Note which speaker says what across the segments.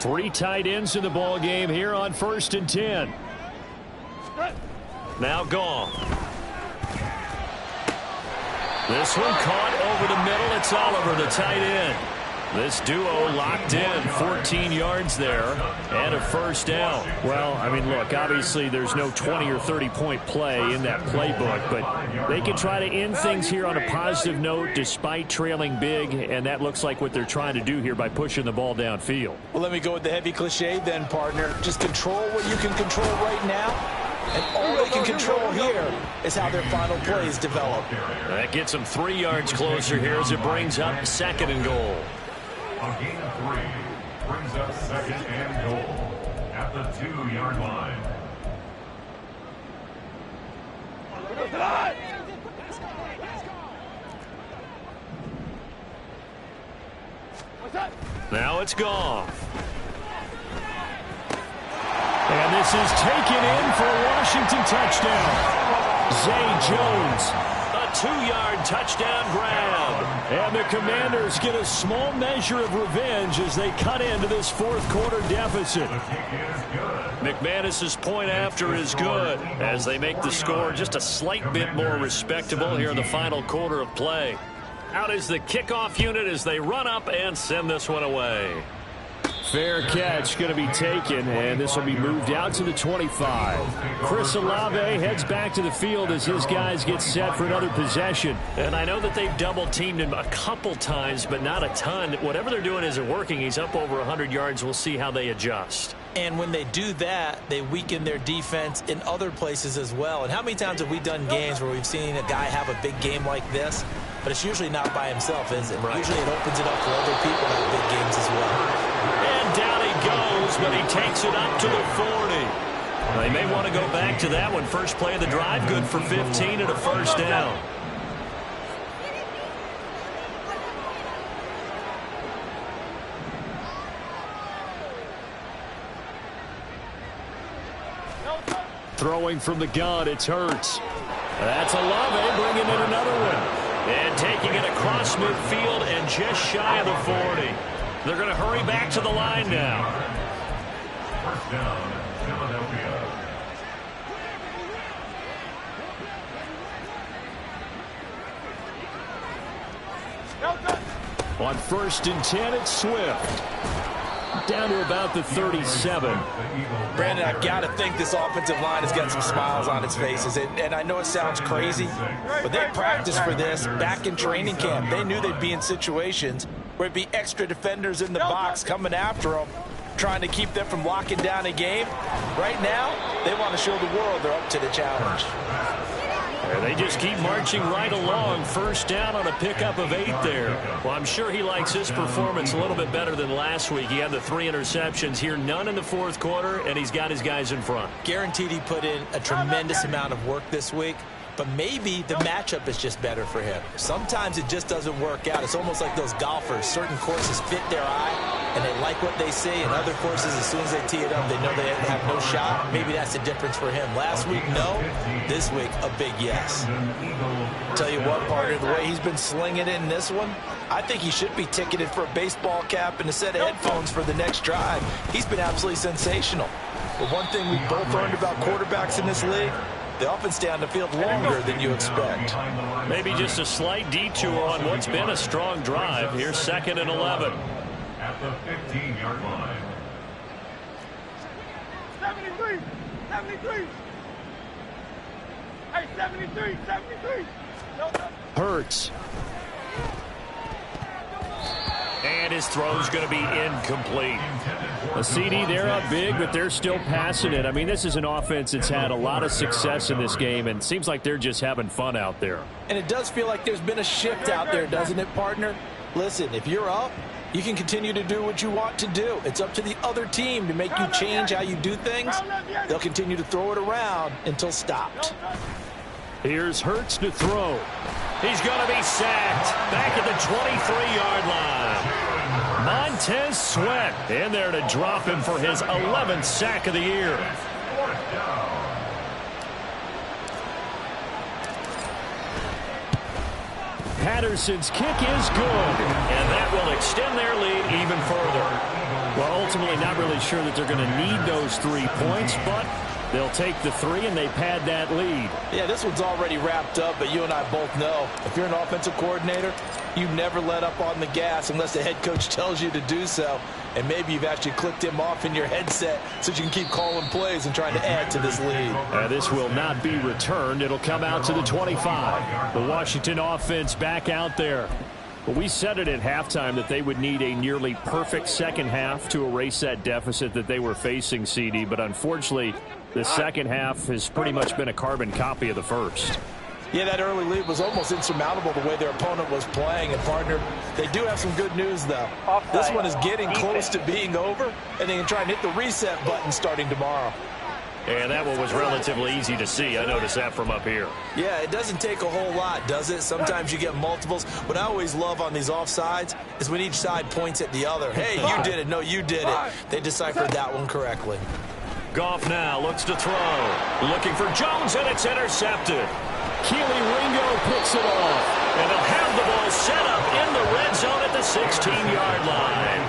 Speaker 1: Three tight ends in the ball game here on 1st and 10. Now gone. This one caught over the middle. It's Oliver, the tight end. This duo locked in, 14 yards there, and a first down. Well, I mean, look, obviously there's no 20 or 30-point play in that playbook, but they can try to end things here on a positive note despite trailing big, and that looks like what they're trying to do here by pushing the ball downfield.
Speaker 2: Well, let me go with the heavy cliche then, partner. Just control what you can control right now, and all they can control here is how their final plays develop.
Speaker 1: That gets them 3 yards closer here as it brings up 2nd and goal.
Speaker 3: A gain of 3 brings up 2nd and goal at the 2-yard line.
Speaker 1: Now it's gone. And this is taken in for a Washington touchdown. Zay Jones. A 2-yard touchdown grab. And the Commanders get a small measure of revenge as they cut into this 4th quarter deficit. McManus's point after is good as they make the score just a slight bit more respectable here in the final quarter of play. Out is the kickoff unit as they run up and send this one away. Fair catch going to be taken, and this will be moved out to the 25. Chris Olave heads back to the field as his guys get set for another possession. And I know that they've double-teamed him a couple times, but not a ton. Whatever they're doing isn't working. He's up over 100 yards. We'll see how they adjust.
Speaker 2: And when they do that, they weaken their defense in other places as well. And how many times have we done games where we've seen a guy have a big game like this? But it's usually not by himself, is it? Right. Usually it opens it up for other people to have big games as well.
Speaker 1: And down he goes, but he takes it up to the 40. They may want to go back to that one. First play of the drive, good for 15 and a first down. Throwing from the gun, it's Hurts. That's Olave bringing in another one. And taking it across midfield and just shy of the 40. They're going to hurry back to the line now.
Speaker 3: First down, Philadelphia.
Speaker 1: On 1st and 10, it's Swift. Down to about the 37.
Speaker 2: Brandon, I've got to think this offensive line has got some smiles on its faces. And I know it sounds crazy, but they practiced for this back in training camp. They knew they'd be in situations where it'd be extra defenders in the box coming after them, trying to keep them from locking down a game. Right now, they want to show the world they're up to the challenge.
Speaker 1: And they just keep marching right along. First down on a pickup of 8 there. Well, I'm sure he likes his performance a little bit better than last week. He had the 3 interceptions here, none in the 4th quarter, and he's got his guys in front.
Speaker 2: Guaranteed he put in a tremendous amount of work this week, but maybe the matchup is just better for him. Sometimes it just doesn't work out. It's almost like those golfers. Certain courses fit their eye, and they like what they see, and other courses, as soon as they tee it up, they know they have no shot. Maybe that's the difference for him. Last week, no. This week, a big yes. Tell you what, partner, the way he's been slinging it in this one, I think he should be ticketed for a baseball cap and a set of headphones for the next drive. He's been absolutely sensational. But one thing we've both learned about quarterbacks in this league, they often stay on the field longer than you expect.
Speaker 1: Maybe just a slight detour on what's been a strong drive. Here's 2nd and 11.
Speaker 3: At the 15-yard line.
Speaker 4: 73! 73! Hey, 73! 73!
Speaker 1: Hurts. And his throw's going to be incomplete. A CD, they're up big, but they're still passing it. I mean, this is an offense that's had a lot of success in this game, and it seems like they're just having fun out there.
Speaker 2: And it does feel like there's been a shift out there, doesn't it, partner? Listen, if you're up, you can continue to do what you want to do. It's up to the other team to make you change how you do things. They'll continue to throw it around until stopped.
Speaker 1: Here's Hurts to throw. He's going to be sacked back at the 23-yard line. Montez Sweat in there to drop him for his 11th sack of the year. Patterson's kick is good, and that will extend their lead even further. Well, ultimately not really sure that they're going to need those 3 points, but they'll take the 3 and they pad that lead.
Speaker 2: Yeah, this one's already wrapped up, but you and I both know if you're an offensive coordinator, you never let up on the gas unless the head coach tells you to do so. And maybe you've actually clicked him off in your headset so you can keep calling plays and trying to add to this lead.
Speaker 1: This will not be returned. It'll come out to the 25. The Washington offense back out there. Well, we said it at halftime that they would need a nearly perfect second half to erase that deficit that they were facing, CD. But unfortunately, the second half has pretty much been a carbon copy of the first.
Speaker 2: Yeah, that early lead was almost insurmountable the way their opponent was playing. And, partner, they do have some good news, though. This one is getting close to being over, and they can try and hit the reset button starting tomorrow.
Speaker 1: And that one was relatively easy to see. I noticed that from up here.
Speaker 2: Yeah, it doesn't take a whole lot, does it? Sometimes you get multiples. What I always love on these offsides is when each side points at the other. Hey, you did it. No, you did it. They deciphered that one correctly.
Speaker 1: Goff now looks to throw. Looking for Jones, and it's intercepted. Keely Ringo picks it off. And they'll have the ball set up in the red zone at the 16-yard line.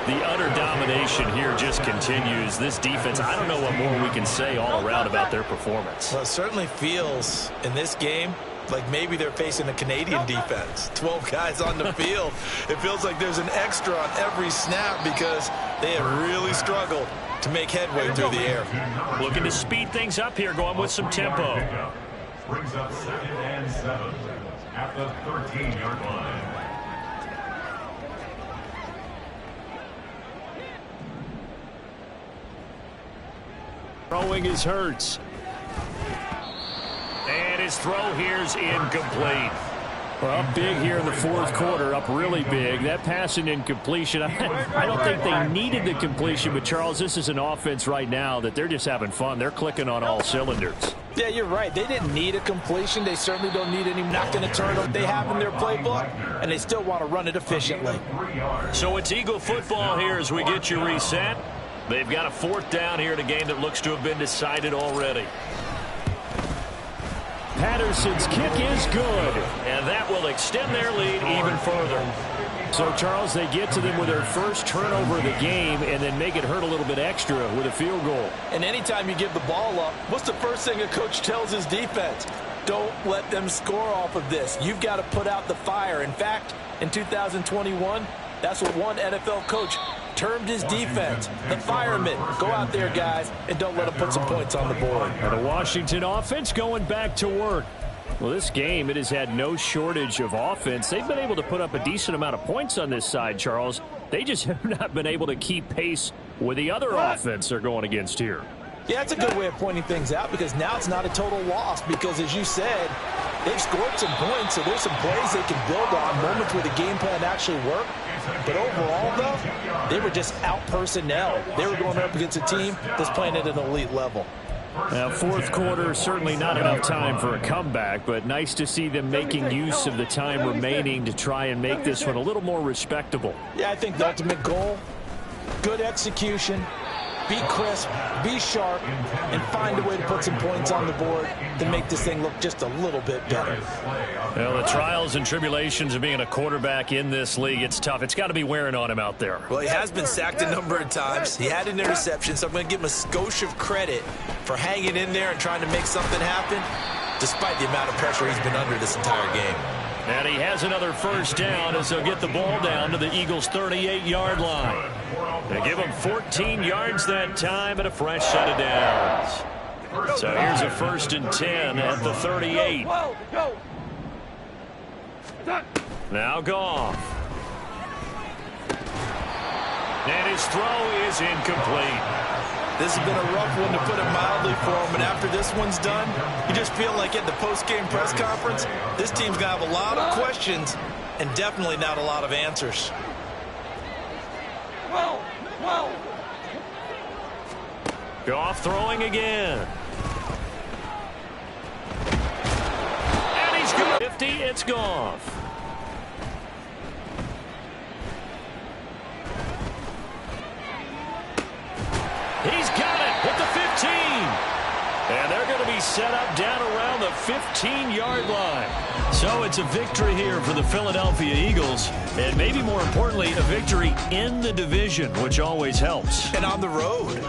Speaker 1: The utter domination here just continues. This defense, I don't know what more we can say all around about their performance.
Speaker 2: Well, it certainly feels in this game like maybe they're facing a Canadian defense. 12 guys on the field. It feels like there's an extra on every snap because they have really struggled to make headway through the air.
Speaker 1: Looking to speed things up here, going with some tempo.
Speaker 3: Brings up 2nd and 7 at the 13-yard line.
Speaker 1: Throwing is Hurts. And his throw here's incomplete. Well, up big here in the fourth quarter, up really big. That pass and incompletion, I don't think they needed the completion, but Charles, this is an offense right now that they're just having fun. They're clicking on all cylinders.
Speaker 2: Yeah, you're right. They didn't need a completion. They certainly don't need any knocking a turn they have in their playbook, and they still want to run it efficiently.
Speaker 1: So it's Eagle football here as we get you reset. They've got a 4th down here in a game that looks to have been decided already. Patterson's kick is good, and that will extend their lead even further. So, Charles, they get to them with their first turnover of the game and then make it hurt a little bit extra with a field goal.
Speaker 2: And anytime you give the ball up, what's the first thing a coach tells his defense? Don't let them score off of this. You've got to put out the fire. In fact, in 2021, that's what one NFL coach termed his defense, the firemen. Go out there, guys, and don't let them put some points on the board.
Speaker 1: And the Washington offense going back to work. Well, this game, it has had no shortage of offense. They've been able to put up a decent amount of points on this side, Charles. They just have not been able to keep pace with the other offense they're going against here.
Speaker 2: Yeah, it's a good way of pointing things out because now it's not a total loss because, as you said, they've scored some points, so there's some plays they can build on, moments where the game plan actually worked. But overall, though, they were just out personnel. They were going up against a team that's playing at an elite level.
Speaker 1: Now, fourth quarter, certainly not enough time for a comeback, but nice to see them making use of the time remaining to try and make this one a little more respectable.
Speaker 2: Yeah, I think the ultimate goal, good execution, be crisp, be sharp, and find a way to put some points on the board to make this thing look just a little bit better.
Speaker 1: Well, the trials and tribulations of being a quarterback in this league, it's tough. It's got to be wearing on him out there.
Speaker 2: Well, he has been sacked a number of times. He had an interception, so I'm going to give him a skosh of credit for hanging in there and trying to make something happen, despite the amount of pressure he's been under this entire game.
Speaker 1: And he has another first down as they'll get the ball down to the Eagles' 38-yard line. They give him 14 yards that time and a fresh set of downs. So here's a 1st and 10 at the 38. Now Goff. And his throw is incomplete.
Speaker 2: This has been a rough one, to put it mildly, for him. And after this one's done, you just feel like at the post-game press conference, this team's going to have a lot of questions and definitely not a lot of answers.
Speaker 1: Goff throwing again. And he's good. 50, it's Goff. He's got it at the 15. And they're going to be set up down around the 15-yard line. So it's a victory here for the Philadelphia Eagles. And maybe more importantly, a victory in the division, which always helps.
Speaker 2: And on the road.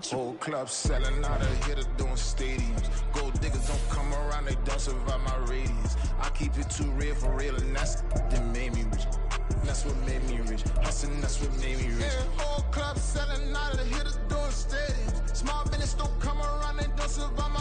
Speaker 5: Whole club selling out of here to doing stadiums. Gold diggers don't come around, they don't survive my radius. I keep it too real for real, and that's that made me rich. That's what made me rich. Hustling, that's what made me rich. Yeah, whole club selling out of here to doing stadiums. Small business don't come around, they don't survive my